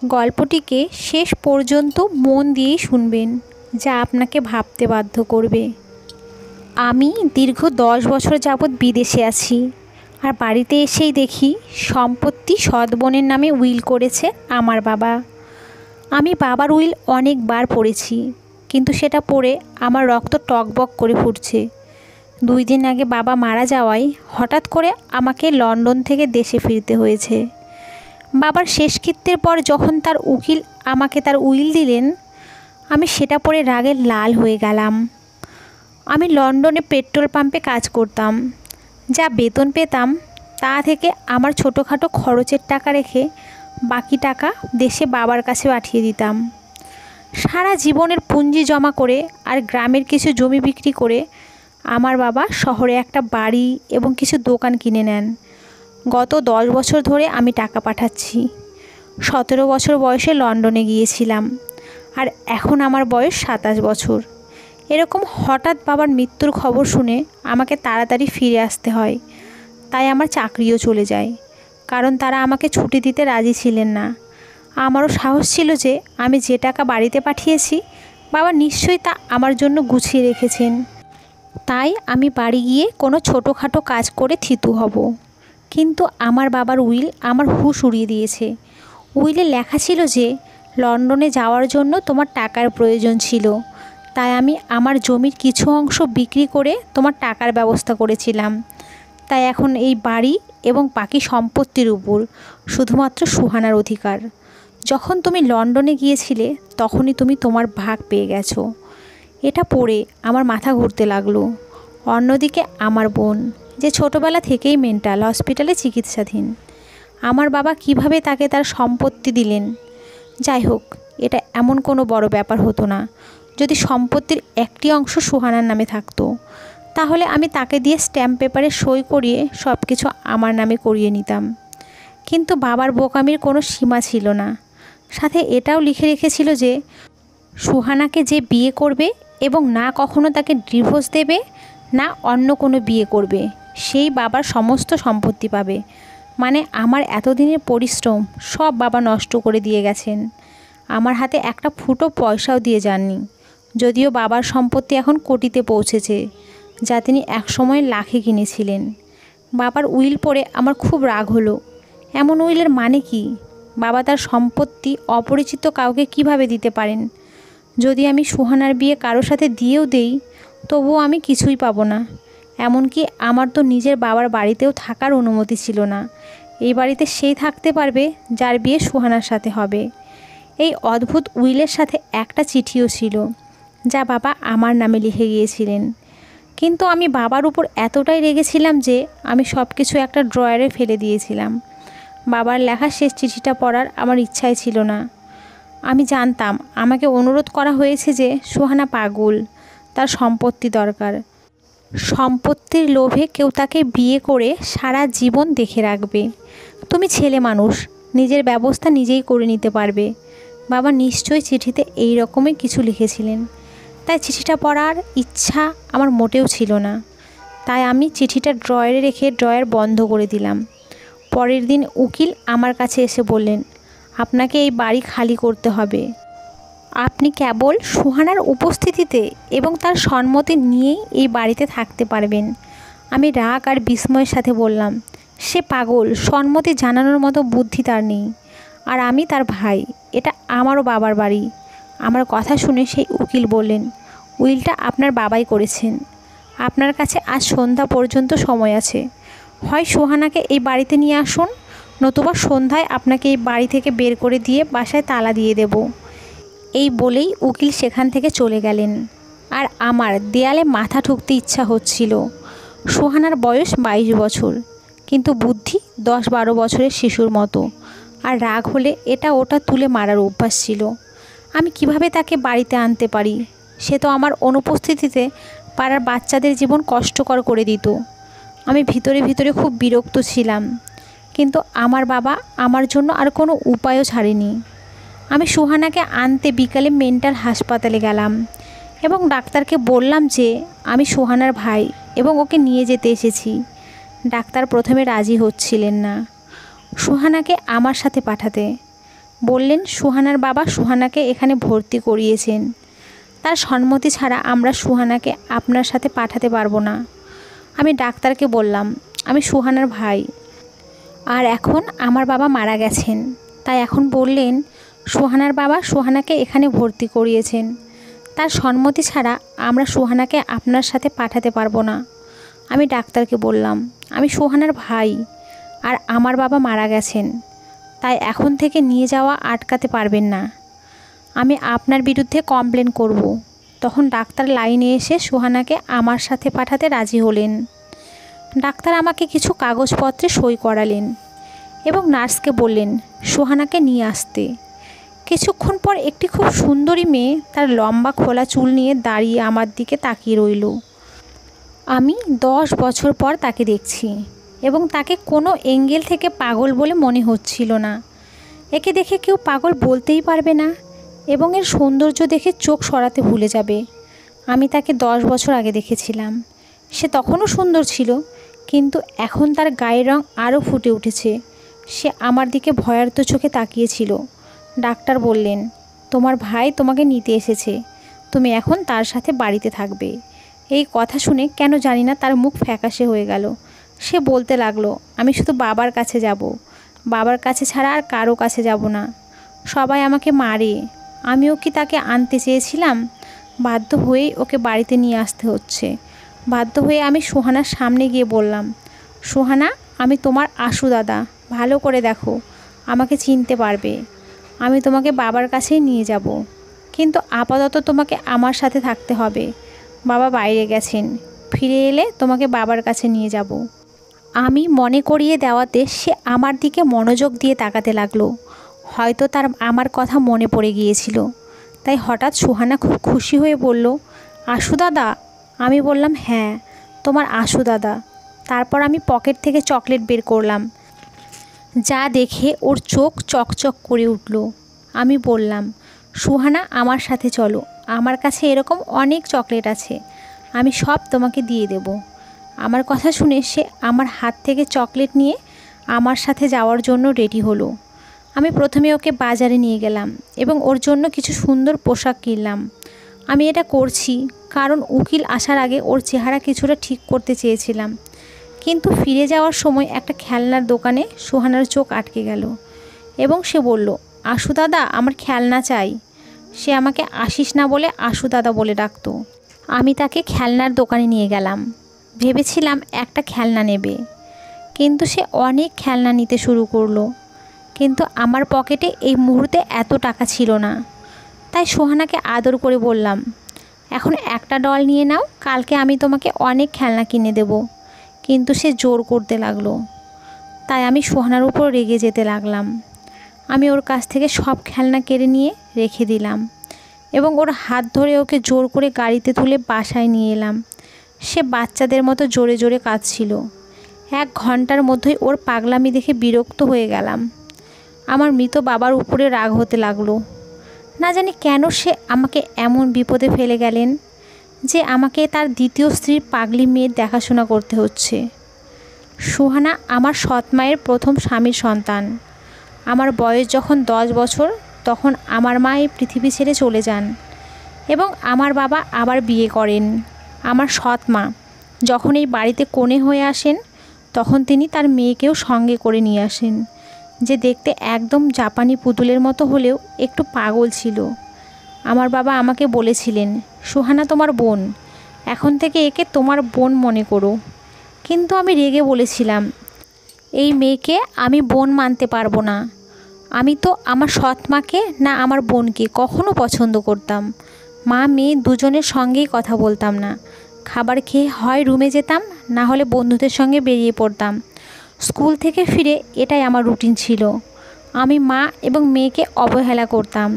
গল্পটিকে শেষ পর্যন্ত মন দিয়েই শুনবেন, যা আপনাকে ভাবতে বাধ্য করবে। আমি দীর্ঘ 10 বছর যাবৎ বিদেশে আছি, আর বাড়িতে এসেই দেখি সম্পত্তি সৎ বোনের নামে উইল করেছে আমার বাবা। আমি বাবার উইল অনেকবার পড়েছি, কিন্তু সেটা পড়ে আমার রক্ত টকবক করে ফুটছে। 2 দিন আগে বাবা মারা যাওয়ায় হঠাৎ করে আমাকে লন্ডন থেকে দেশে ফিরতে হয়েছে। বাবার শেষকৃত্যের পর যখন তার উকিল আমাকে তার উইল দিলেন, আমি সেটা পড়ে রাগে লাল হয়ে গেলাম। আমি লন্ডনে পেট্রোল পাম্পে কাজ করতাম। যা বেতন পেতাম তা থেকে আমার ছোটোখাটো খরচের টাকা রেখে বাকি টাকা দেশে বাবার কাছে পাঠিয়ে দিতাম। সারা জীবনের পুঁজি জমা করে আর গ্রামের কিছু জমি বিক্রি করে আমার বাবা শহরে একটা বাড়ি এবং কিছু দোকান কিনে নেন। গত 10 বছর ধরে আমি টাকা পাঠাচ্ছি। 17 বছর বয়সে লন্ডনে গিয়েছিলাম, আর এখন আমার বয়স 27 বছর। এরকম হঠাৎ বাবার মৃত্যুর খবর শুনে আমাকে তাড়াতাড়ি ফিরে আসতে হয়। তাই আমার চাকরিও চলে যায়, কারণ তারা আমাকে ছুটি দিতে রাজি ছিলেন না। আমারও সাহস ছিল যে আমি যে টাকা বাড়িতে পাঠিয়েছি বাবা নিশ্চয়ই তা আমার জন্য গুছিয়ে রেখেছেন। তাই আমি বাড়ি গিয়ে কোনো ছোটোখাটো কাজ করে থিতু হব। কিন্তু আমার বাবার উইল আমার হুঁশ উড়িয়ে দিয়েছে। উইলে লেখা ছিল যে লন্ডনে যাওয়ার জন্য তোমার টাকার প্রয়োজন ছিল, তাই আমি আমার জমির কিছু অংশ বিক্রি করে তোমার টাকার ব্যবস্থা করেছিলাম। তাই এখন এই বাড়ি এবং বাকি সম্পত্তির উপর শুধুমাত্র সুহানার অধিকার। যখন তুমি লন্ডনে গিয়েছিলে তখনই তুমি তোমার ভাগ পেয়ে গেছো। এটা পড়ে আমার মাথা ঘুরতে লাগলো। অন্যদিকে আমার বোন, যে ছোটোবেলা থেকেই মেন্টাল হসপিটালে চিকিৎসাধীন, আমার বাবা কিভাবে তাকে তার সম্পত্তি দিলেন। যাই হোক, এটা এমন কোনো বড় ব্যাপার হতো না যদি সম্পত্তির একটি অংশ সুহানার নামে থাকতো। তাহলে আমি তাকে দিয়ে স্ট্যাম্প পেপারে সই করিয়ে সব কিছু আমার নামে করিয়ে নিতাম। কিন্তু বাবার বোকামির কোনো সীমা ছিল না। সাথে এটাও লিখে রেখেছিল যে সুহানাকে যে বিয়ে করবে এবং না কখনো তাকে ডিভোর্স দেবে, না অন্য কোনো বিয়ে করবে, সেই বাবার সমস্ত সম্পত্তি পাবে। মানে আমার এতদিনের পরিশ্রম সব বাবা নষ্ট করে দিয়ে গেছেন। আমার হাতে একটা ফুটো পয়সাও দিয়ে যাননি। যদিও বাবার সম্পত্তি এখন কোটিতে পৌঁছেছে, যা তিনি একসময় লাখে কিনেছিলেন। বাবার উইল পড়ে আমার খুব রাগ হলো। এমন উইলের মানে কি? বাবা তার সম্পত্তি অপরিচিত কাউকে কিভাবে দিতে পারেন? যদি আমি সুহানার বিয়ে কারোর সাথে দিয়েও দেই, তবুও আমি কিছুই পাবো না। এমনকি আমার তো নিজের বাবার বাড়িতেও থাকার অনুমতি ছিল না। এই বাড়িতে সেই থাকতে পারবে যার বিয়ে সুহানার সাথে হবে। এই অদ্ভুত উইলের সাথে একটা চিঠিও ছিল, যা বাবা আমার নামে লিখে গিয়েছিলেন। কিন্তু আমি বাবার উপর এতটাই রেগেছিলাম যে আমি সব কিছু একটা ড্রয়ারে ফেলে দিয়েছিলাম। বাবার লেখা শেষ চিঠিটা পড়ার আমার ইচ্ছাই ছিল না। আমি জানতাম আমাকে অনুরোধ করা হয়েছে যে সুহানা পাগল, তার সম্পত্তি দরকার। সম্পত্তির লোভে কেউ তাকে বিয়ে করে সারা জীবন দেখে রাখবে। তুমি ছেলে মানুষ, নিজের ব্যবস্থা নিজেই করে নিতে পারবে। বাবা নিশ্চয়ই চিঠিতে এই রকমই কিছু লিখেছিলেন। তাই চিঠিটা পড়ার ইচ্ছা আমার মোটেও ছিল না। তাই আমি চিঠিটা ড্রয়ারে রেখে ড্রয়ার বন্ধ করে দিলাম। পরের দিন উকিল আমার কাছে এসে বললেন, আপনাকে এই বাড়ি খালি করতে হবে। আপনি কেবল সুহানার উপস্থিতিতে এবং তার সম্মতি নিয়েই এই বাড়িতে থাকতে পারবেন। আমি রাগ আর বিস্ময়ের সাথে বললাম, সে পাগল, সম্মতি জানানোর মতো বুদ্ধি তার নেই। আর আমি তার ভাই, এটা আমারও বাবার বাড়ি। আমার কথা শুনে সেই উকিল বললেন, উইলটা আপনার বাবাই করেছেন। আপনার কাছে আজ সন্ধ্যা পর্যন্ত সময় আছে। হয় সুহানাকে এই বাড়িতে নিয়ে আসুন, নতুবা সন্ধ্যায় আপনাকে এই বাড়ি থেকে বের করে দিয়ে বাসায় তালা দিয়ে দেব। এই বলেই উকিল সেখান থেকে চলে গেলেন। আর আমার দেয়ালে মাথা ঠুকতে ইচ্ছা হচ্ছিল। সুহানার বয়স 22 বছর, কিন্তু বুদ্ধি 10-12 বছরের শিশুর মতো। আর রাগ হলে এটা ওটা তুলে মারার অভ্যাস ছিল। আমি কিভাবে তাকে বাড়িতে আনতে পারি? সে তো আমার অনুপস্থিতিতে পাড়ার বাচ্চাদের জীবন কষ্টকর করে দিত। আমি ভিতরে ভিতরে খুব বিরক্ত ছিলাম, কিন্তু আমার বাবা আমার জন্য আর কোনো উপায়ও ছাড়েনি। আমি সুহানাকে আনতে বিকালে মেন্টাল হাসপাতালে গেলাম এবং ডাক্তারকে বললাম যে আমি সুহানার ভাই এবং ওকে নিয়ে যেতে এসেছি। ডাক্তার প্রথমে রাজি হচ্ছিলেন না সুহানাকে আমার সাথে পাঠাতে। বললেন সুহানার বাবা সুহানাকে এখানে ভর্তি করিয়েছেন। তার সম্মতি ছাড়া আমরা সুহানাকে আপনার সাথে পাঠাতে পারবো না। আমি ডাক্তারকে বললাম আমি সুহানার ভাই, আর এখন আমার বাবা মারা গেছেন, তাই এখন বললেন সুহানার বাবা সুহানাকে এখানে ভর্তি করিয়েছেন। তার সম্মতি ছাড়া আমরা সুহানাকে আপনার সাথে পাঠাতে পারবো না। আমি ডাক্তারকে বললাম আমি সুহানার ভাই, আর আমার বাবা মারা গেছেন, তাই এখন থেকে নিয়ে যাওয়া আটকাতে পারবেন না। আমি আপনার বিরুদ্ধে কমপ্লেন করব। তখন ডাক্তার লাইনে এসে সুহানাকে আমার সাথে পাঠাতে রাজি হলেন। ডাক্তার আমাকে কিছু কাগজপত্রে সই করালেন এবং নার্সকে বললেন সুহানাকে নিয়ে আসতে। কিছুক্ষণ পর একটি খুব সুন্দরী মেয়ে তার লম্বা খোলা চুল নিয়ে দাঁড়িয়ে আমার দিকে তাকিয়ে রইল। আমি 10 বছর পর তাকে দেখছি এবং তাকে কোনো অ্যাঙ্গেল থেকে পাগল বলে মনে হচ্ছিল না। একে দেখে কেউ পাগল বলতেই পারবে না এবং এর সৌন্দর্য দেখে চোখ সরাতে ভুলে যাবে। আমি তাকে 10 বছর আগে দেখেছিলাম। সে তখনও সুন্দর ছিল, কিন্তু এখন তার গায়ের রং আরও ফুটে উঠেছে। সে আমার দিকে ভয়ার্ত চোখে তাকিয়েছিল। ডাক্তার বললেন তোমার ভাই তোমাকে নিতে এসেছে, তুমি এখন তার সাথে বাড়িতে থাকবে। এই কথা শুনে কেন জানি না তার মুখ ফ্যাকাশে হয়ে গেল। সে বলতে লাগলো আমি শুধু বাবার কাছে যাব, বাবার কাছে ছাড়া আর কারো কাছে যাব না। সবাই আমাকে মারে, আমিও কি তাকে আনতে চেয়েছিলাম? বাধ্য হয়েই ওকে বাড়িতে নিয়ে আসতে হচ্ছে। বাধ্য হয়ে আমি সুহানার সামনে গিয়ে বললাম সুহানা, আমি তোমার আশু দাদা, ভালো করে দেখো, আমাকে চিনতে পারবে। আমি তোমাকে বাবার কাছেই নিয়ে যাব, কিন্তু আপাতত তোমাকে আমার সাথে থাকতে হবে। বাবা বাইরে গেছেন, ফিরে এলে তোমাকে বাবার কাছে নিয়ে যাব। আমি মনে করিয়ে দেওয়াতে সে আমার দিকে মনোযোগ দিয়ে তাকাতে লাগলো। হয়তো তার আমার কথা মনে পড়ে গিয়েছিল, তাই হঠাৎ সুহানা খুব খুশি হয়ে বলল আশু দাদা। আমি বললাম হ্যাঁ, তোমার আশু দাদা। তারপর আমি পকেট থেকে চকলেট বের করলাম, যা দেখে ওর চোখ চকচক করে উঠল। আমি বললাম সুহানা, আমার সাথে চলো, আমার কাছে এরকম অনেক চকলেট আছে, আমি সব তোমাকে দিয়ে দেব। আমার কথা শুনে সে আমার হাত থেকে চকলেট নিয়ে আমার সাথে যাওয়ার জন্য রেডি হলো। আমি প্রথমে ওকে বাজারে নিয়ে গেলাম এবং ওর জন্য কিছু সুন্দর পোশাক কিনলাম। আমি এটা করছি কারণ উকিল আসার আগে ওর চেহারা কিছুটা ঠিক করতে চেয়েছিলাম। কিন্তু ফিরে যাওয়ার সময় একটা খেলনার দোকানে সুহানার চোখ আটকে গেল এবং সে বলল আশু দাদা, আমার খেলনা চাই। সে আমাকে আশিস না বলে আশু দাদা বলে ডাকতো। আমি তাকে খেলনার দোকানে নিয়ে গেলাম। ভেবেছিলাম একটা খেলনা নেবে, কিন্তু সে অনেক খেলনা নিতে শুরু করলো। কিন্তু আমার পকেটে এই মুহূর্তে এত টাকা ছিল না। তাই সুহানাকে আদর করে বললাম এখন একটা ডল নিয়ে নাও, কালকে আমি তোমাকে অনেক খেলনা কিনে দেব। কিন্তু সে জোর করতে লাগলো, তাই আমি সুহানার উপর রেগে যেতে লাগলাম। আমি ওর কাছ থেকে সব খেলনা কেড়ে নিয়ে রেখে দিলাম এবং ওর হাত ধরে ওকে জোর করে গাড়িতে তুলে বাসায় নিয়ে এলাম। সে বাচ্চাদের মতো জোরে জোরে কাঁদছিল। 1 ঘন্টার মধ্যেই ওর পাগলামি দেখে বিরক্ত হয়ে গেলাম। আমার মৃত বাবার উপরে রাগ হতে লাগলো। না জানি কেন সে আমাকে এমন বিপদে ফেলে গেলেন যে আমাকে তার দ্বিতীয় স্ত্রীর পাগলি মেয়ের দেখাশোনা করতে হচ্ছে। সুহানা আমার সৎ মায়ের প্রথম স্বামীর সন্তান। আমার বয়স যখন 10 বছর, তখন আমার মা এই পৃথিবী ছেড়ে চলে যান এবং আমার বাবা আবার বিয়ে করেন। আমার সৎ মা যখন এই বাড়িতে কনে হয়ে আসেন, তখন তিনি তার মেয়েকেও সঙ্গে করে নিয়ে আসেন, যে দেখতে একদম জাপানি পুতুলের মতো হলেও একটু পাগল ছিল। আমার বাবা আমাকে বলেছিলেন সুহানা তোমার বোন, এখন থেকে একে তোমার বোন মনে করো। কিন্তু আমি রেগে বলেছিলাম এই মেয়েকে আমি বোন মানতে পারবো না। আমি তো আমার সৎ মাকে না আমার বোনকে কখনো পছন্দ করতাম। মা মেয়ে দুজনের সঙ্গেই কথা বলতাম না। খাবার খেয়ে হয় রুমে যেতাম, না হলে বন্ধুদের সঙ্গে বেরিয়ে পড়তাম। স্কুল থেকে ফিরে এটাই আমার রুটিন ছিল। আমি মা এবং মেয়েকে অবহেলা করতাম।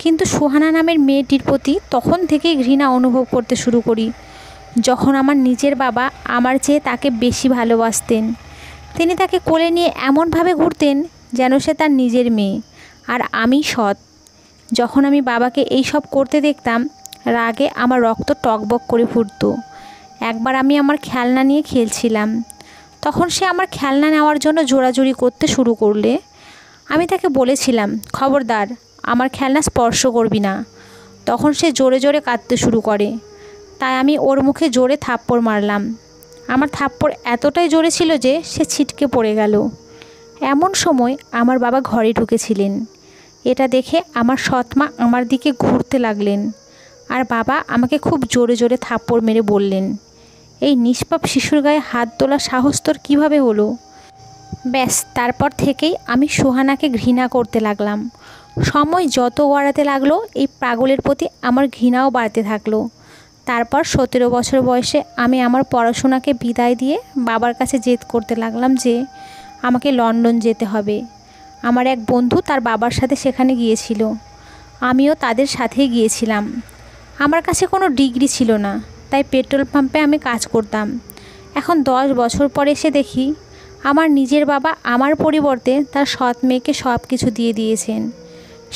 কিন্তু সুহানা নামের মেয়েটির প্রতি তখন থেকেই ঘৃণা অনুভব করতে শুরু করি, যখন আমার নিজের বাবা আমার চেয়ে তাকে বেশি ভালোবাসতেন। তিনি তাকে কোলে নিয়ে এমনভাবে ঘুরতেন যেন সে তার নিজের মেয়ে আর আমি সৎ। যখন আমি বাবাকে এই সব করতে দেখতাম, রাগে আমার রক্ত টকবক করে ফুটত। একবার আমি আমার খেলনা নিয়ে খেলছিলাম, তখন সে আমার খেলনা নেওয়ার জন্য জোরাজুরি করতে শুরু করলে আমি তাকে বলেছিলাম, খবরদার আমার খেলনা স্পর্শ করবি না। তখন সে জোরে জোরে কাঁদতে শুরু করে। তাই আমি ওর মুখে জোরে থাপ্পড় মারলাম। আমার থাপ্পড় এতটাই জোরে ছিল যে সে ছিটকে পড়ে গেল। এমন সময় আমার বাবা ঘরে ঢুকেছিলেন। এটা দেখে আমার সৎমা আমার দিকে ঘুরতে লাগলেন, আর বাবা আমাকে খুব জোরে জোরে থাপ্পড় মেরে বললেন, এই নিষ্পাপ শিশুর গায়ে হাত তোলার সাহস তোর কীভাবে হলো? ব্যাস, তারপর থেকেই আমি সুহানাকে ঘৃণা করতে লাগলাম। সময় যত গড়াতে লাগলো এই পাগলের প্রতি আমার ঘৃণাও বাড়তে থাকলো। তারপর 17 বছর বয়সে আমি আমার পড়াশোনাকে বিদায় দিয়ে বাবার কাছে জেদ করতে লাগলাম যে আমাকে লন্ডন যেতে হবে। আমার এক বন্ধু তার বাবার সাথে সেখানে গিয়েছিল, আমিও তাদের সাথেই গিয়েছিলাম। আমার কাছে কোনো ডিগ্রি ছিল না, তাই পেট্রোল পাম্পে আমি কাজ করতাম। এখন 10 বছর পরে এসে দেখি আমার নিজের বাবা আমার পরিবর্তে তার সৎ মেয়েকে সব কিছু দিয়ে দিয়েছেন।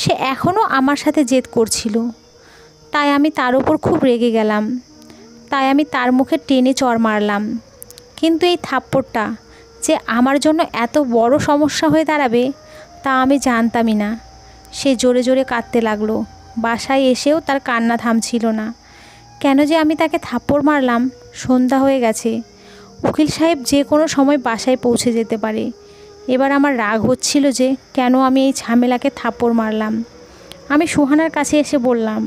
সে এখনও আমার সাথে জেদ করছিল। তাই আমি তার উপর খুব রেগে গেলাম। তাই আমি তার মুখে টেনে চড় মারলাম। কিন্তু এই থাপ্পড়টা যে আমার জন্য এত বড় সমস্যা হয়ে দাঁড়াবে তা আমি জানতামই না। সে জোরে জোরে কাঁদতে লাগলো। বাসায় এসেও তার কান্না থামছিল না। কেন যে আমি তাকে থাপ্পড় মারলাম? সন্ধ্যা হয়ে গেছে। উকিল সাহেব যে কোনো সময় বাসায় পৌঁছে যেতে পারে। এবার আমার রাগ হচ্ছিল যে কেন আমি এই ঝামেলাকে থাপ্পড় মারলাম। আমি সুহানার কাছে এসে বললাম,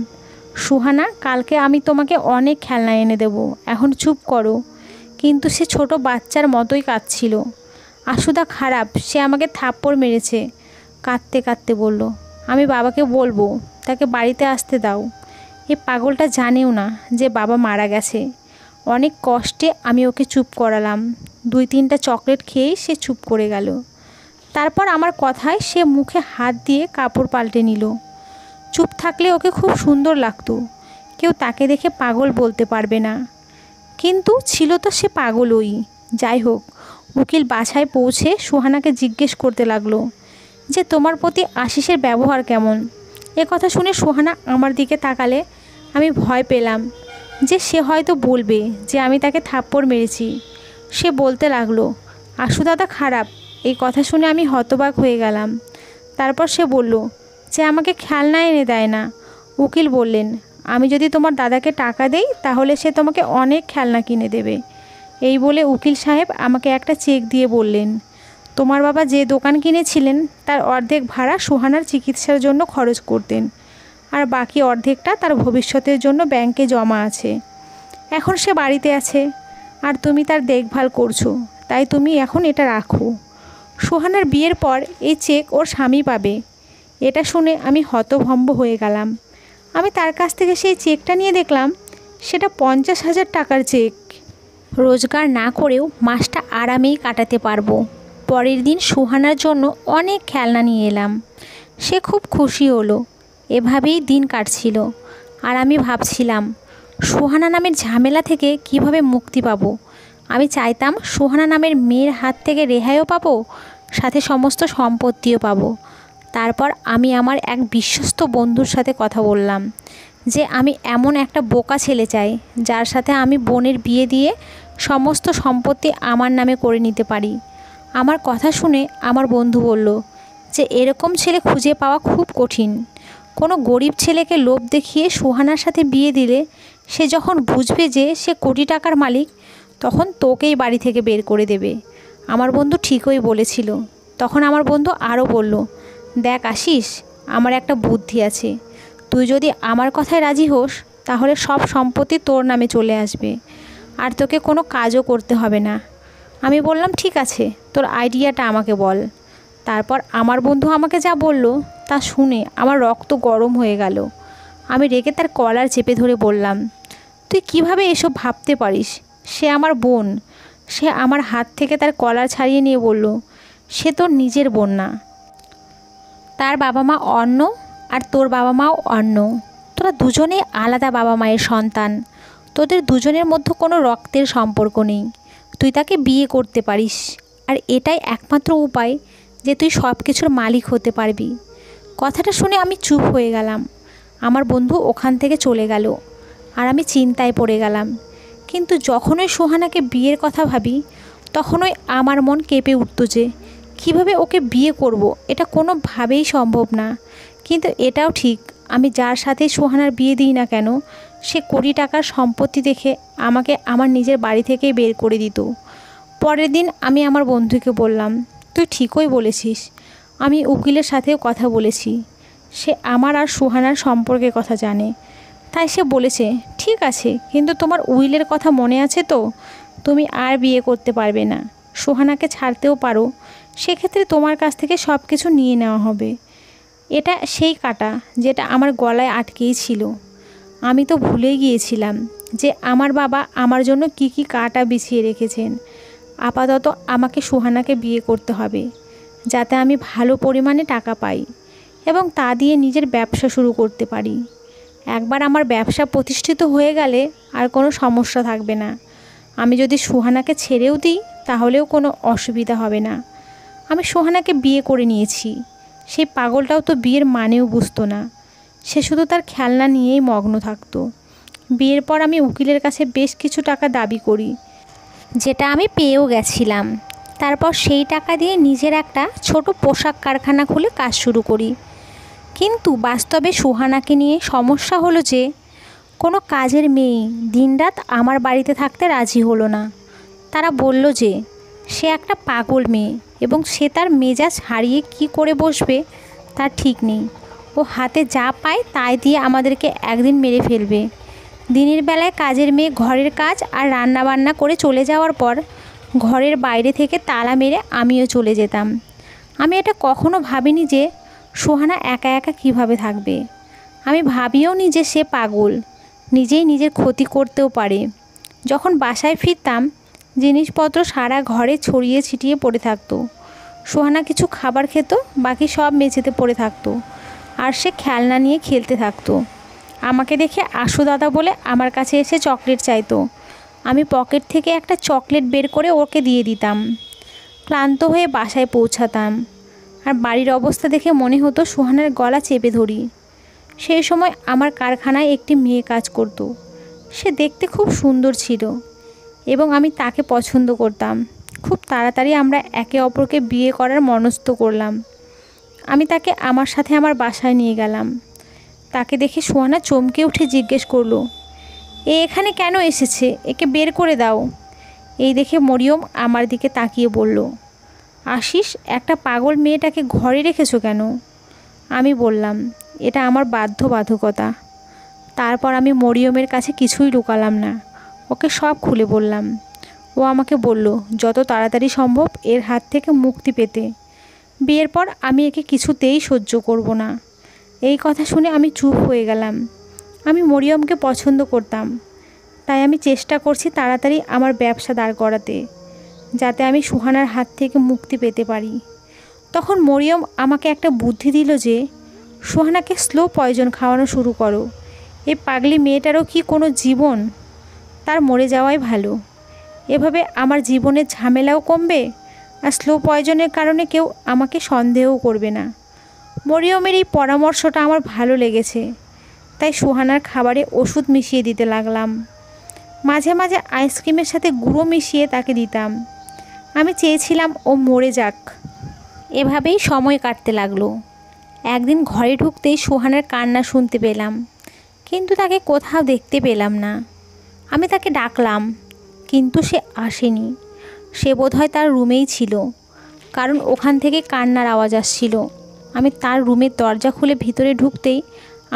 সুহানা, কালকে আমি তোমাকে অনেক খেলনা এনে দেব, এখন চুপ করো। কিন্তু সে ছোট বাচ্চার মতোই কাঁদছিল। আশুদা খারাপ, সে আমাকে থাপ্পড় মেরেছে। কাঁদতে কাঁদতে বলল, আমি বাবাকে বলবো, তাকে বাড়িতে আসতে দাও। এই পাগলটা জানেও না যে বাবা মারা গেছে। অনেক কষ্টে আমি ওকে চুপ করালাম। 2-3টা চকলেট খেয়েই সে চুপ করে গেল। তারপর আমার কথায় সে মুখে হাত দিয়ে কাপড় পাল্টে নিল। চুপ থাকলে ওকে খুব সুন্দর লাগতো, কেউ তাকে দেখে পাগল বলতে পারবে না। কিন্তু ছিল তো সে পাগলই। যাই হোক, উকিল বাসায় পৌঁছে সুহানাকে জিজ্ঞেস করতে লাগলো যে তোমার প্রতি আশিসের ব্যবহার কেমন। এ কথা শুনে সুহানা আমার দিকে তাকালে আমি ভয় পেলাম যে সে হয়তো বলবে যে আমি তাকে থাপ্পড় মেরেছি। সে বলতে লাগলো, আশু দাদা খারাপ। এই কথা শুনে আমি হতবাক হয়ে গেলাম। তারপর সে বলল যে আমাকে খেলনা এনে দেয় না। উকিল বললেন, আমি যদি তোমার দাদাকে টাকা দেই তাহলে সে তোমাকে অনেক খেলনা কিনে দেবে। এই বলে উকিল সাহেব আমাকে একটা চেক দিয়ে বললেন, তোমার বাবা যে দোকান কিনেছিলেন তার অর্ধেক ভাড়া সুহানার চিকিৎসার জন্য খরচ করতেন, আর বাকি অর্ধেকটা তার ভবিষ্যতের জন্য ব্যাংকে জমা আছে। এখন সে বাড়িতে আছে আর তুমি তার দেখভাল করছো, তাই তুমি এখন এটা রাখো। সুহানার বিয়ের পর এই চেক ওর স্বামী পাবে। এটা শুনে আমি হতভম্ব হয়ে গেলাম। আমি তার কাছ থেকে সেই চেকটা নিয়ে দেখলাম সেটা 50,000 টাকার চেক। রোজগার না করেও মাসটা আরামেই কাটাতে পারবো। পরের দিন সুহানার জন্য অনেক খেলনা নিয়ে এলাম। সে খুব খুশি হলো। এভাবেই দিন কাটছিল। আর আমি ভাবছিলাম সুহানা নামের ঝামেলা থেকে কিভাবে মুক্তি পাবো। আমি চাইতাম সুহানা নামের মেয়ের হাত থেকে রেহাইও পাবো, সাথে সমস্ত সম্পত্তিও পাবো। তারপর আমি আমার এক বিশ্বস্ত বন্ধুর সাথে কথা বললাম যে আমি এমন একটা বোকা ছেলে চাই যার সাথে আমি বোনের বিয়ে দিয়ে সমস্ত সম্পত্তি আমার নামে করে নিতে পারি। আমার কথা শুনে আমার বন্ধু বলল যে এরকম ছেলে খুঁজে পাওয়া খুব কঠিন। কোনো গরিব ছেলেকে লোভ দেখিয়ে সুহানার সাথে বিয়ে দিলে সে যখন বুঝবে যে সে কোটি টাকার মালিক তখন তোকেই বাড়ি থেকে বের করে দেবে। আমার বন্ধু ঠিকই বলেছিল। তখন আমার বন্ধু আরও বলল, দেখ আশিস, আমার একটা বুদ্ধি আছে। তুই যদি আমার কথায় রাজি হোস তাহলে সব সম্পত্তি তোর নামে চলে আসবে আর তোকে কোনো কাজও করতে হবে না। আমি বললাম, ঠিক আছে, তোর আইডিয়াটা আমাকে বল। তারপর আমার বন্ধু আমাকে যা বলল তা শুনে আমার রক্ত গরম হয়ে গেল। আমি রেগে তার কলার চেপে ধরে বললাম, তুই কিভাবে এসব ভাবতে পারিস? সে আমার বোন। সে আমার হাত থেকে তার কলার ছাড়িয়ে নিয়ে বলল, সে তোর নিজের বোন না। তার বাবা মা অন্য আর তোর বাবা মাও অন্য। তোরা দুজনেই আলাদা বাবা মায়ের সন্তান। তোদের দুজনের মধ্যে কোনো রক্তের সম্পর্ক নেই। তুই তাকে বিয়ে করতে পারিস, আর এটাই একমাত্র উপায় যে তুই সব কিছুর মালিক হতে পারবি। কথাটা শুনে আমি চুপ হয়ে গেলাম। আমার বন্ধু ওখান থেকে চলে গেল আর আমি চিন্তায় পড়ে গেলাম। কিন্তু যখনই সুহানাকে বিয়ের কথা ভাবি তখনই আমার মন কেঁপে উঠত যে কিভাবে ওকে বিয়ে করব এটা কোনোভাবেই সম্ভব না। কিন্তু এটাও ঠিক, আমি যার সাথে সুহানার বিয়ে দিই না কেন, সে কোটি টাকার সম্পত্তি দেখে আমাকে আমার নিজের বাড়ি থেকে বের করে দিত। পরের দিন আমি আমার বন্ধুকে বললাম, তুই ঠিকই বলেছিস, আমি উকিলের সাথেও কথা বলেছি, সে আমার আর সুহানার সম্পর্কের কথা জানে। তাই সে বলেছে, ঠিক আছে, কিন্তু তোমার উইলের কথা মনে আছে তো? তুমি আর বিয়ে করতে পারবে না, সুহানাকে ছাড়তেও পারো, সেক্ষেত্রে তোমার কাছ থেকে সব কিছু নিয়ে নেওয়া হবে। এটা সেই কাঁটা যেটা আমার গলায় আটকেই ছিল। আমি তো ভুলেই গিয়েছিলাম যে আমার বাবা আমার জন্য কি কি কাঁটা বিছিয়ে রেখেছেন। আপাতত আমাকে সুহানাকে বিয়ে করতে হবে, যাতে আমি ভালো পরিমাণে টাকা পাই এবং তা দিয়ে নিজের ব্যবসা শুরু করতে পারি। একবার আমার ব্যবসা প্রতিষ্ঠিত হয়ে গেলে আর কোনো সমস্যা থাকবে না। আমি যদি সুহানাকে ছেড়েও দিই তাহলেও কোনো অসুবিধা হবে না। আমি সুহানাকে বিয়ে করে নিয়েছি। সেই পাগলটাও তো বিয়ের মানেও বুঝতো না, সে শুধু তার খেলনা নিয়েই মগ্ন থাকতো। বিয়ের পর আমি উকিলের কাছে বেশ কিছু টাকা দাবি করি, যেটা আমি পেয়েও গেছিলাম। তারপর সেই টাকা দিয়ে নিজের একটা ছোট পোশাক কারখানা খুলে কাজ শুরু করি। কিন্তু বাস্তবে সুহানাকে নিয়ে সমস্যা হলো যে কোনো কাজের মেয়ে দিনরাত আমার বাড়িতে থাকতে রাজি হলো না। তারা বলল যে সে একটা পাগল মেয়ে এবং সে তার মেজাজ হারিয়ে কি করে বসবে তার ঠিক নেই। ও হাতে যা পায় তাই দিয়ে আমাদেরকে একদিন মেরে ফেলবে। দিনের বেলায় কাজের মেয়ে ঘরের কাজ আর রান্নাবান্না করে চলে যাওয়ার পর ঘরের বাইরে থেকে তালা মেরে আমিও চলে যেতাম। আমি এটা কখনো ভাবিনি যে সুহানা একা একা কীভাবে থাকবে। আমি ভাবিও নি যে সে পাগল, নিজেই নিজের ক্ষতি করতেও পারে। যখন বাসায় ফিরতাম জিনিসপত্র সারা ঘরে ছড়িয়ে ছিটিয়ে পড়ে থাকতো। সুহানা কিছু খাবার খেত, বাকি সব মেঝেতে পড়ে থাকতো, আর সে খেলনা নিয়ে খেলতে থাকতো। আমাকে দেখে আশু দাদা বলে আমার কাছে এসে চকলেট চাইতো। আমি পকেট থেকে একটা চকলেট বের করে ওকে দিয়ে দিতাম। ক্লান্ত হয়ে বাসায় পৌঁছাতাম, আর বাড়ির অবস্থা দেখে মনে হতো সুহানার গলা চেপে ধরি। সেই সময় আমার কারখানায় একটি মেয়ে কাজ করত। সে দেখতে খুব সুন্দর ছিল এবং আমি তাকে পছন্দ করতাম। খুব তাড়াতাড়ি আমরা একে অপরকে বিয়ে করার মনস্থ করলাম। আমি তাকে আমার সাথে আমার বাসায় নিয়ে গেলাম। তাকে দেখে সুহানা চমকে উঠে জিজ্ঞেস করলো, এ এখানে কেন এসেছে? একে বের করে দাও। এই দেখে মরিয়ম আমার দিকে তাকিয়ে বলল, আশিস, একটা পাগল মেয়েটাকে ঘরে রেখেছো কেন? আমি বললাম, এটা আমার বাধ্যবাধকতা। তারপর আমি মরিয়মের কাছে কিছুই লুকালাম না, ওকে সব খুলে বললাম। ও আমাকে বলল যত তাড়াতাড়ি সম্ভব এর হাত থেকে মুক্তি পেতে। বিয়ের পর আমি একে কিছুতেই সহ্য করব না। এই কথা শুনে আমি চুপ হয়ে গেলাম। আমি মরিয়মকে পছন্দ করতাম, তাই আমি চেষ্টা করছি তাড়াতাড়ি আমার ব্যবসা দাঁড় করাতে, যাতে আমি সুহানার হাত থেকে মুক্তি পেতে পারি। তখন মরিয়ম আমাকে একটা বুদ্ধি দিল যে সুহানাকে স্লো পয়জন খাওয়ানো শুরু করো। এই পাগলি মেয়েটারও কি কোনো জীবন? তার মরে যাওয়াই ভালো। এভাবে আমার জীবনের ঝামেলাও কমবে, আর স্লো পয়জনের কারণে কেউ আমাকে সন্দেহও করবে না। মরিয়মের এই পরামর্শটা আমার ভালো লেগেছে, তাই সুহানার খাবারে ওষুধ মিশিয়ে দিতে লাগলাম। মাঝে মাঝে আইসক্রিমের সাথে গুঁড়ো মিশিয়ে তাকে দিতাম। আমি চেয়েছিলাম ও মরে যাক। এভাবেই সময় কাটতে লাগলো। একদিন ঘরে ঢুকতেই সুহানার কান্না শুনতে পেলাম, কিন্তু তাকে কোথাও দেখতে পেলাম না। আমি তাকে ডাকলাম, কিন্তু সে আসেনি। সে বোধহয় তার রুমেই ছিল, কারণ ওখান থেকে কান্নার আওয়াজ আসছিল। আমি তার রুমের দরজা খুলে ভিতরে ঢুকতেই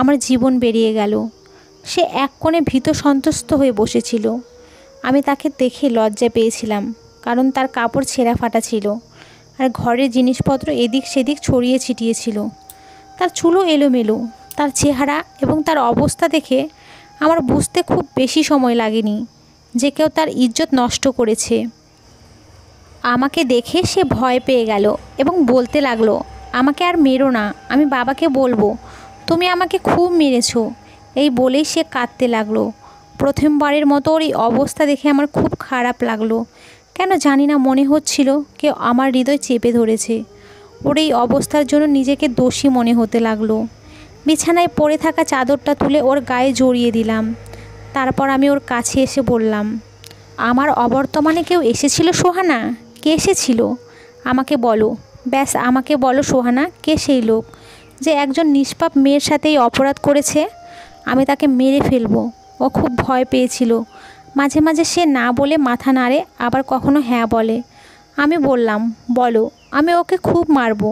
আমার জীবন বেরিয়ে গেল। সে এক কোণে ভীত সন্ত্রস্ত হয়ে বসেছিল। আমি তাকে দেখে লজ্জা পেয়েছিলাম, কারণ তার কাপড় ছেঁড়া ফাটা ছিল আর ঘরের জিনিসপত্র এদিক সেদিক ছড়িয়ে ছিটিয়ে ছিল। তার চুলও এলোমেলো। তার চেহারা এবং তার অবস্থা দেখে আমার বুঝতে খুব বেশি সময় লাগেনি যে কেউ তার ইজ্জত নষ্ট করেছে। আমাকে দেখে সে ভয় পেয়ে গেল এবং বলতে লাগলো, আমাকে আর মেরো না, আমি বাবাকে বলবো তুমি আমাকে খুব মেরেছো। এই বলেই সে কাঁদতে লাগলো। প্রথমবারের মতো ওর এই অবস্থা দেখে আমার খুব খারাপ লাগলো। কেন জানি না মনে হচ্ছিল কেউ আমার হৃদয় চেপে ধরেছে। ওর এই অবস্থার জন্য নিজেকে দোষী মনে হতে লাগলো। বিছানায় পড়ে থাকা চাদরটা তুলে ওর গায়ে জড়িয়ে দিলাম। তারপর আমি ওর কাছে এসে বললাম, আমার অবর্তমানে কেউ এসেছিল সুহানা? কে এসেছিল? আমাকে বলো, ব্যাস আমাকে বলো সোহানা, কে সেই লোক যে একজন নিষ্পাপ মেয়ের সাথে এই অপরাধ করেছে? আমি তাকে মেরে ফেলবো। ও খুব ভয় পেয়েছিল। মাঝে মাঝে সে না বলে মাথা নাড়ে, আবার কখনো হ্যাঁ বলে। আমি বললাম, বলো, আমি ওকে খুব মারবো।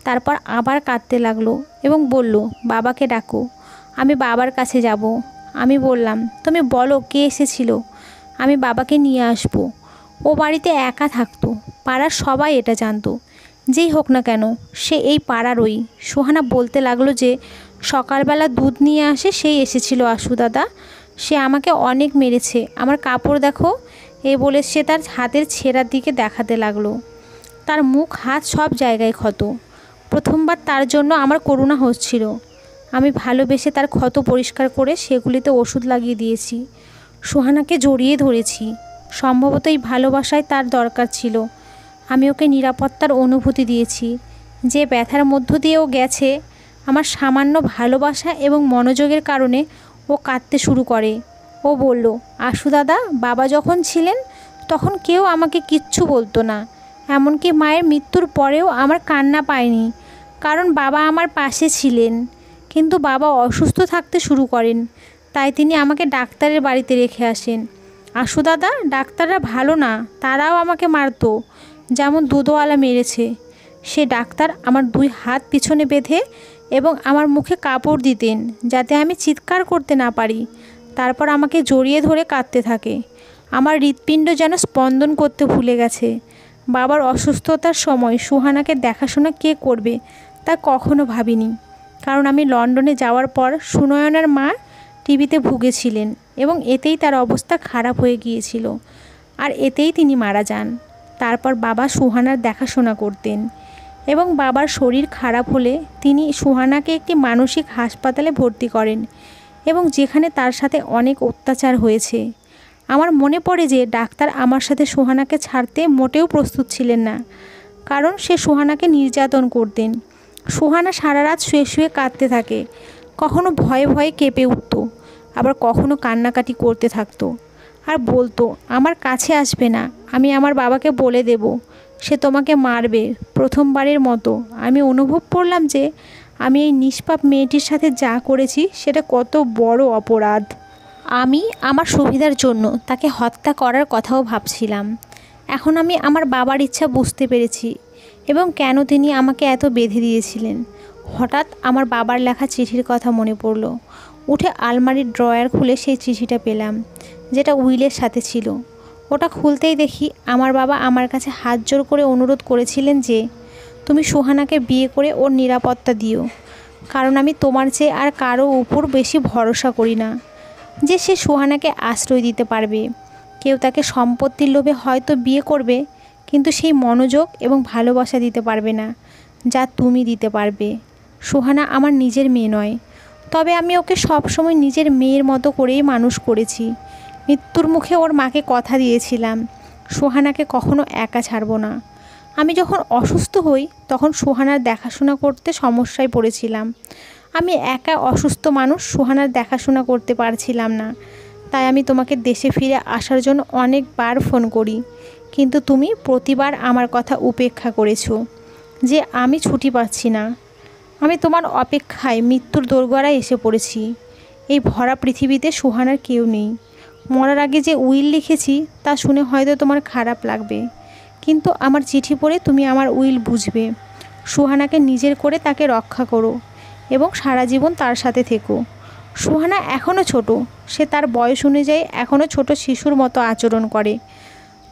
তারপর আবার কাঁদতে লাগলো এবং বলল, বাবাকে ডাকো, আমি বাবার কাছে যাব। আমি বললাম, তুমি বলো কে এসেছিল, আমি বাবাকে নিয়ে আসবো। ও বাড়িতে একা থাকতো, পাড়ার সবাই এটা জানতো। যেই হোক না কেন, সে এই পাড়ারই। সোহানা বলতে লাগলো যে সকালবেলা দুধ নিয়ে আসে সেই এসেছিল আশু দাদা। সে আমাকে অনেক মেরেছে, আমার কাপড় দেখো, এই বলে সে তার হাতের ছেঁড়ার দিকে দেখাতে লাগলো। তার মুখ হাত সব জায়গায় ক্ষত। প্রথমবার তার জন্য আমার করুণা হচ্ছিল। আমি ভালোবেসে তার ক্ষত পরিষ্কার করে সেগুলিতে ওষুধ লাগিয়ে দিয়েছি। সোহানাকে জড়িয়ে ধরেছি। সম্ভবত এই ভালোবাসায় তার দরকার ছিল। আমি ওকে নিরাপত্তার অনুভূতি দিয়েছি। যে ব্যথার মধ্য দিয়েও গেছে, আমার সামান্য ভালোবাসা এবং মনোযোগের কারণে ও কাঁদতে শুরু করে। ও বলল, আশু দাদা, বাবা যখন ছিলেন তখন কেউ আমাকে কিচ্ছু বলতো না। এমনকি মায়ের মৃত্যুর পরেও আমার কান্না পায়নি, কারণ বাবা আমার পাশে ছিলেন। কিন্তু বাবা অসুস্থ থাকতে শুরু করেন, তাই তিনি আমাকে ডাক্তারের বাড়িতে রেখে আসেন। আশু দাদা, ডাক্তাররা ভালো না, তারাও আমাকে মারতো, যেমন দুধওয়ালা মেরেছে। সে ডাক্তার আমার 2 হাত পিছনে বেঁধে এবং আমার মুখে কাপড় দিতেন যাতে আমি চিৎকার করতে না পারি। তারপর আমাকে জড়িয়ে ধরে কাঁদতে থাকে। আমার হৃৎপিণ্ড যেন স্পন্দন করতে ভুলে গেছে। বাবার অসুস্থতার সময় সুহানাকে দেখাশোনা কে করবে তা কখনো ভাবিনি, কারণ আমি লন্ডনে যাওয়ার পর সুনয়নার মা টিবিতে ভুগেছিলেন এবং এতেই তার অবস্থা খারাপ হয়ে গিয়েছিল, আর এতেই তিনি মারা যান। তারপর বাবা সুহানার দেখাশোনা করতেন এবং বাবার শরীর খারাপ হলে তিনি সুহানাকে একটি মানসিক হাসপাতালে ভর্তি করেন, এবং যেখানে তার সাথে অনেক অত্যাচার হয়েছে। আমার মনে পড়ে যে ডাক্তার আমার সাথে সুহানাকে ছাড়তে মোটেও প্রস্তুত ছিলেন না, কারণ সে সুহানাকে নির্যাতন করতেন। সুহানা সারা রাত শুয়ে শুয়ে কাঁদতে থাকে, কখনো ভয়ে ভয়ে কেঁপে উঠত, আবার কখনো কান্নাকাটি করতে থাকতো আর বলতো, আমার কাছে আসবে না, আমি আমার বাবাকে বলে দেব, সে তোমাকে মারবে। প্রথমবারের মতো আমি অনুভব করলাম যে আমি এই নিষ্পাপ মেয়েটির সাথে যা করেছি সেটা কত বড় অপরাধ। আমি আমার সুবিধার জন্য তাকে হত্যা করার কথাও ভাবছিলাম। এখন আমি আমার বাবার ইচ্ছা বুঝতে পেরেছি এবং কেন তিনি আমাকে এত বেঁধে দিয়েছিলেন। হঠাৎ আমার বাবার লেখা চিঠির কথা মনে পড়ল। উঠে আলমারির ড্রয়ার খুলে সেই চিঠিটা পেলাম, যেটা উইলের সাথে ছিল। ওটা খুলতেই দেখি আমার বাবা আমার কাছে হাত জোর করে অনুরোধ করেছিলেন যে তুমি সুহানাকে বিয়ে করে ওর নিরাপত্তা দিও, কারণ আমি তোমার চেয়ে আর কারো উপর বেশি ভরসা করি না যে সে সুহানাকে আশ্রয় দিতে পারবে। কেউ তাকে সম্পত্তির লোভে হয়তো বিয়ে করবে, কিন্তু সেই মনোযোগ এবং ভালোবাসা দিতে পারবে না যা তুমি দিতে পারবে। সুহানা আমার নিজের মেয়ে নয়, তবে আমি ওকে সবসময় নিজের মেয়ের মতো করেই মানুষ করেছি। মৃত্যুর মুখে ওর মাকে কথা দিয়েছিলাম, সুহানাকে কখনো একা ছাড়ব না। আমি যখন অসুস্থ হই তখন সুহানার দেখাশোনা করতে সমস্যায় পড়েছিলাম। আমি একা অসুস্থ মানুষ সুহানার দেখাশোনা করতে পারছিলাম না, তাই আমি তোমাকে দেশে ফিরে আসার জন্য অনেকবার ফোন করি, কিন্তু তুমি প্রতিবার আমার কথা উপেক্ষা করেছো যে আমি ছুটি পাচ্ছি না। আমি তোমার অপেক্ষায় মৃত্যুর দোরগোড়ায় এসে পড়েছি। এই ভরা পৃথিবীতে সুহানার কেউ নেই। মরার আগে যে উইল লিখেছি তা শুনে হয়তো তোমার খারাপ লাগবে, কিন্তু আমার চিঠি পড়ে তুমি আমার উইল বুঝবে। সুহানাকে নিজের করে তাকে রক্ষা করো এবং সারা জীবন তার সাথে থেকো। সুহানা এখনও ছোট, সে তার বয়স অনুযায়ী এখনও ছোট শিশুর মতো আচরণ করে।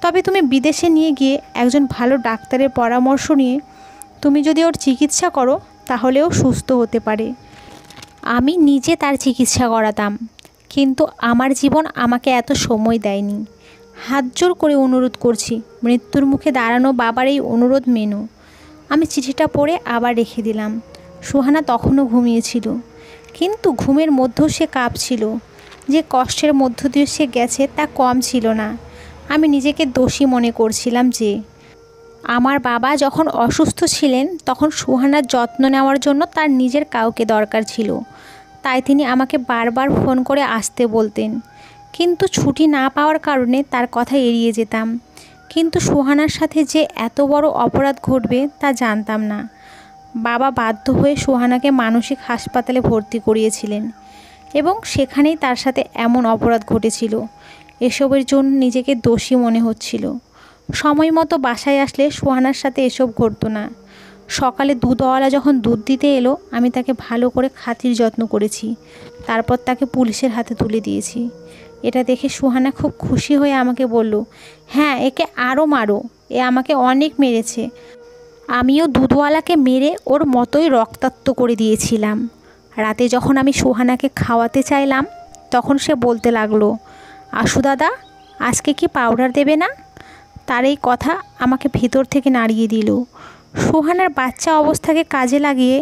তবে তুমি বিদেশে নিয়ে গিয়ে একজন ভালো ডাক্তারের পরামর্শ নিয়ে তুমি যদি ওর চিকিৎসা করো তাহলেও সুস্থ হতে পারে। আমি নিজে তার চিকিৎসা করাতাম, কিন্তু আমার জীবন আমাকে এত সময় দেয়নি। হাত জোর করে অনুরোধ করছি, মৃত্যুর মুখে দাঁড়ানো বাবার এই অনুরোধ মেনো। আমি চিঠিটা পড়ে আবার রেখে দিলাম। সুহানা তখনও ঘুমিয়েছিল, কিন্তু ঘুমের মধ্যেও সে কাঁপছিল। যে কষ্টের মধ্য দিয়ে সে গেছে তা কম ছিল না। আমি নিজেকে দোষী মনে করছিলাম যে আমার বাবা যখন অসুস্থ ছিলেন তখন সুহানার যত্ন নেওয়ার জন্য তার নিজের কাউকে দরকার ছিল, তাই তিনি আমাকে বারবার ফোন করে আসতে বলতেন। কিন্তু ছুটি না পাওয়ার কারণে তার কথা এড়িয়ে যেতাম। কিন্তু সুহানার সাথে যে এত বড় অপরাধ ঘটবে তা জানতাম না। বাবা বাধ্য হয়ে সুহানাকে মানসিক হাসপাতালে ভর্তি করিয়েছিলেন এবং সেখানেই তার সাথে এমন অপরাধ ঘটেছিল। এসবের জন্য নিজেকে দোষী মনে হচ্ছিল। সময় মতো বাসায় আসলে সুহানার সাথে এসব ঘটতো না। সকালে দুধওয়ালা যখন দুধ দিতে এলো, আমি তাকে ভালো করে খাতির যত্ন করেছি। তারপর তাকে পুলিশের হাতে তুলে দিয়েছি। এটা দেখে সুহানা খুব খুশি হয়ে আমাকে বলল, হ্যাঁ, একে আরও মারো, এ আমাকে অনেক মেরেছে। আমিও দুধওয়ালাকে মেরে ওর মতোই রক্তাক্ত করে দিয়েছিলাম। রাতে যখন আমি সুহানাকে খাওয়াতে চাইলাম, তখন সে বলতে লাগলো, আশু দাদা, আজকে কি পাউডার দেবে না? তার এই কথা আমাকে ভিতর থেকে নাড়িয়ে দিল। সুহানার বাচ্চা অবস্থাকে কাজে লাগিয়ে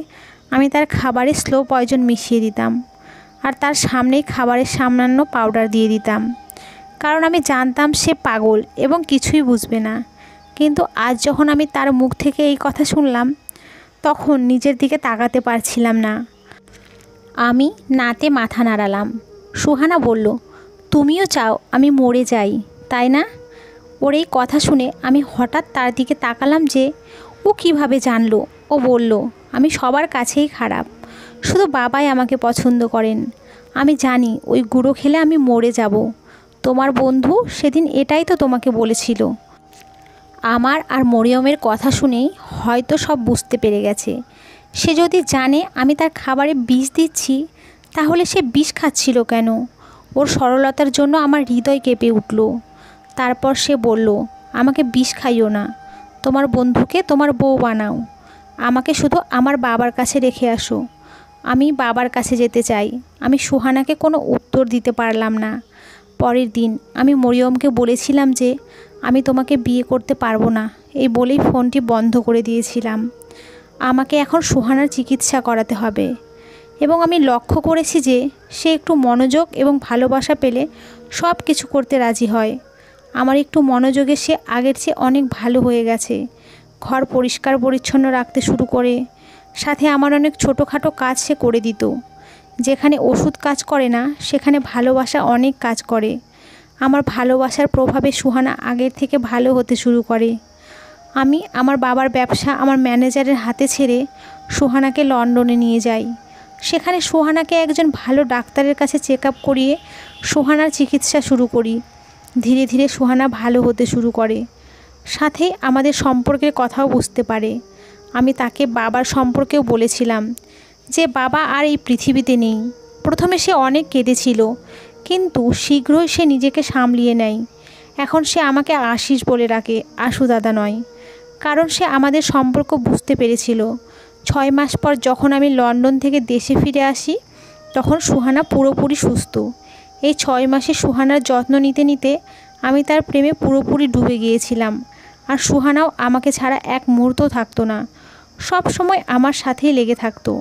আমি তার খাবারে স্লো পয়জন মিশিয়ে দিতাম আর তার সামনেই খাবারের সামান্য পাউডার দিয়ে দিতাম, কারণ আমি জানতাম সে পাগল এবং কিছুই বুঝবে না। কিন্তু আজ যখন আমি তার মুখ থেকে এই কথা শুনলাম, তখন নিজের দিকে তাকাতে পারছিলাম না। আমি নাতে মাথা নাড়ালাম। সুহানা বলল, তুমিও চাও আমি মরে যাই, তাই না? ওর এই কথা শুনে আমি হঠাৎ তার দিকে তাকালাম যে ও কিভাবে জানলো। ও বলল, আমি সবার কাছেই খারাপ, শুধু বাবাই আমাকে পছন্দ করেন। আমি জানি ওই গুঁড়ো খেলে আমি মরে যাব। তোমার বন্ধু সেদিন এটাই তো তোমাকে বলেছিল। আমার আর মরিয়মের কথা শুনেই হয়তো সব বুঝতে পেরে গেছে। সে যদি জানে আমি তার খাবারে বিষ দিচ্ছি, তাহলে সে বিষ খাচ্ছিল কেন? ওর সরলতার জন্য আমার হৃদয় কেঁপে উঠল। তারপর সে বলল, আমাকে বিষ খাইও না, তোমার বন্ধুকে তোমার বউ বানাও। আমাকে শুধু আমার বাবার কাছে রেখে আসো। আমি বাবার কাছে যেতে চাই। আমি সুহানাকে কোনো উত্তর দিতে পারলাম না। পরের দিন আমি মরিয়মকে বলেছিলাম যে আমি তোমাকে বিয়ে করতে পারবো না, এই বলেই ফোনটি বন্ধ করে দিয়েছিলাম। আমাকে এখন সুহানার চিকিৎসা করাতে হবে এবং আমি লক্ষ্য করেছি যে সে একটু মনোযোগ এবং ভালোবাসা পেলে সব কিছু করতে রাজি হয়। আমার একটু মনোযোগে সে আগের চেয়ে অনেক ভালো হয়ে গেছে। ঘর পরিষ্কার পরিচ্ছন্ন রাখতে শুরু করে, সাথে আমার অনেক ছোটোখাটো কাজ সে করে দিত। যেখানে ওষুধ কাজ করে না, সেখানে ভালোবাসা অনেক কাজ করে। আমার ভালোবাসার প্রভাবে সুহানা আগের থেকে ভালো হতে শুরু করে। আমি আমার বাবার ব্যবসা আমার ম্যানেজারের হাতে ছেড়ে সুহানাকে লন্ডনে নিয়ে যাই। সেখানে সুহানাকে একজন ভালো ডাক্তারের কাছে চেক আপ করিয়ে সুহানার চিকিৎসা শুরু করি। ধীরে ধীরে সুহানা ভালো হতে শুরু করে, সাথে আমাদের সম্পর্কের কথাও বুঝতে পারে। আমি তাকে বাবার সম্পর্কেও বলেছিলাম যে বাবা আর এই পৃথিবীতে নেই। প্রথমে সে অনেক কেঁদেছিল, কিন্তু শীঘ্রই সে নিজেকে সামলিয়ে নেয়। এখন সে আমাকে আশিস বলে ডাকে, আশু দাদা নয়, কারণ সে আমাদের সম্পর্ক বুঝতে পেরেছিল। 6 মাস পর যখন আমি লন্ডন থেকে দেশে ফিরে আসি, তখন সুহানা পুরোপুরি সুস্থ। এই 6 মাসে সুহানার যত্ন নিতে নিতে আমি তার প্রেমে পুরোপুরি ডুবে গিয়েছিলাম। আর সুহানাও আমাকে ছাড়া এক মুহূর্তও থাকতো না, সব সময় আমার সাথেই লেগে থাকতো।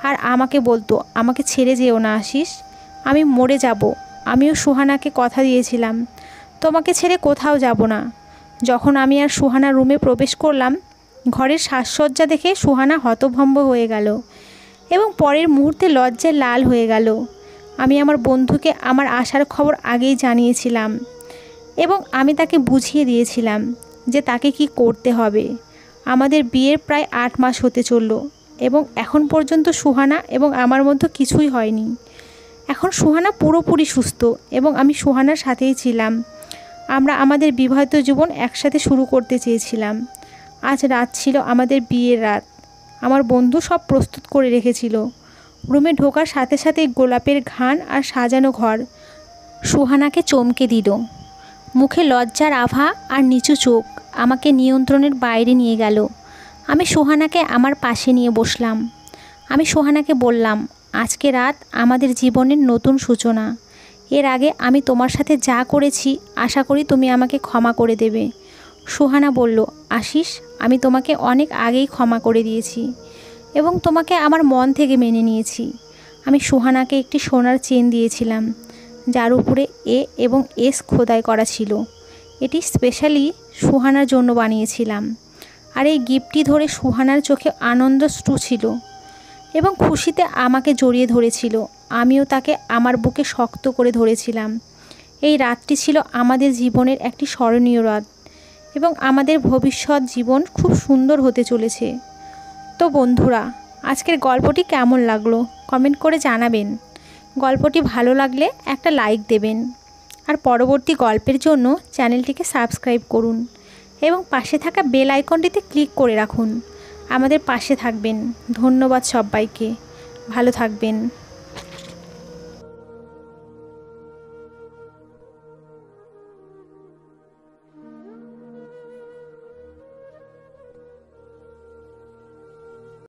আর আমাকে বলতো, আমাকে ছেড়ে যেও না আশিস, আমি মরে যাব। আমিও সুহানাকে কথা দিয়েছিলাম, তোমাকে ছেড়ে কোথাও যাব না। যখন আমি আর সুহানা রুমে প্রবেশ করলাম, ঘরের সাজসজ্জা দেখে সুহানা হতভম্ব হয়ে গেল এবং পরের মুহূর্তে লজ্জায় লাল হয়ে গেল। আমি আমার বন্ধুকে আমার আসার খবর আগেই জানিয়েছিলাম এবং আমি তাকে বুঝিয়ে দিয়েছিলাম যে তাকে কি করতে হবে। আমাদের বিয়ের প্রায় 8 মাস হতে চলল এবং এখন পর্যন্ত সুহানা এবং আমার মধ্যে কিছুই হয়নি। এখন সুহানা পুরোপুরি সুস্থ এবং আমি সুহানার সাথেই ছিলাম। আমরা আমাদের বিবাহিত জীবন একসাথে শুরু করতে চেয়েছিলাম। আজ রাত ছিল আমাদের বিয়ের রাত। আমার বন্ধু সব প্রস্তুত করে রেখেছিল। রুমে ঢোকার সাথে সাথে গোলাপের ঘ্রাণ আর সাজানো ঘর সুহানাকে চমকে দিল। মুখে লজ্জার আভা আর নিচু চোখ আমাকে নিয়ন্ত্রণের বাইরে নিয়ে গেল। আমি সুহানাকে আমার পাশে নিয়ে বসলাম। আমি সুহানাকে বললাম, আজকে রাত আমাদের জীবনের নতুন সূচনা। এর আগে আমি তোমার সাথে যা করেছি, আশা করি তুমি আমাকে ক্ষমা করে দেবে। সুহানা বলল, আশিস, আমি তোমাকে অনেক আগেই ক্ষমা করে দিয়েছি এবং তোমাকে আমার মন থেকে মেনে নিয়েছি। আমি সুহানাকে একটি সোনার চেন দিয়েছিলাম, যার উপরে এ এবং এস খোদাই করা ছিল। এটি স্পেশালি সুহানার জন্য বানিয়েছিলাম। আর এই গিফটটি ধরে সুহানার চোখে আনন্দশ্রু ছিল এবং খুশিতে আমাকে জড়িয়ে ধরেছিল। আমিও তাকে আমার বুকে শক্ত করে ধরেছিলাম। এই রাতটি ছিল আমাদের জীবনের একটি স্মরণীয় রাত এবং আমাদের ভবিষ্যৎ জীবন খুব সুন্দর হতে চলেছে। তো বন্ধুরা, আজকের গল্পটি কেমন লাগলো কমেন্ট করে জানাবেন। গল্পটি ভালো লাগলে একটা লাইক দেবেন, আর পরবর্তী গল্পের জন্য চ্যানেলটিকে সাবস্ক্রাইব করুন এবং পাশে থাকা বেল আইকনটিতে ক্লিক করে রাখুন। আমাদের পাশে থাকবেন। ধন্যবাদ সবাইকে। ভালো থাকবেন।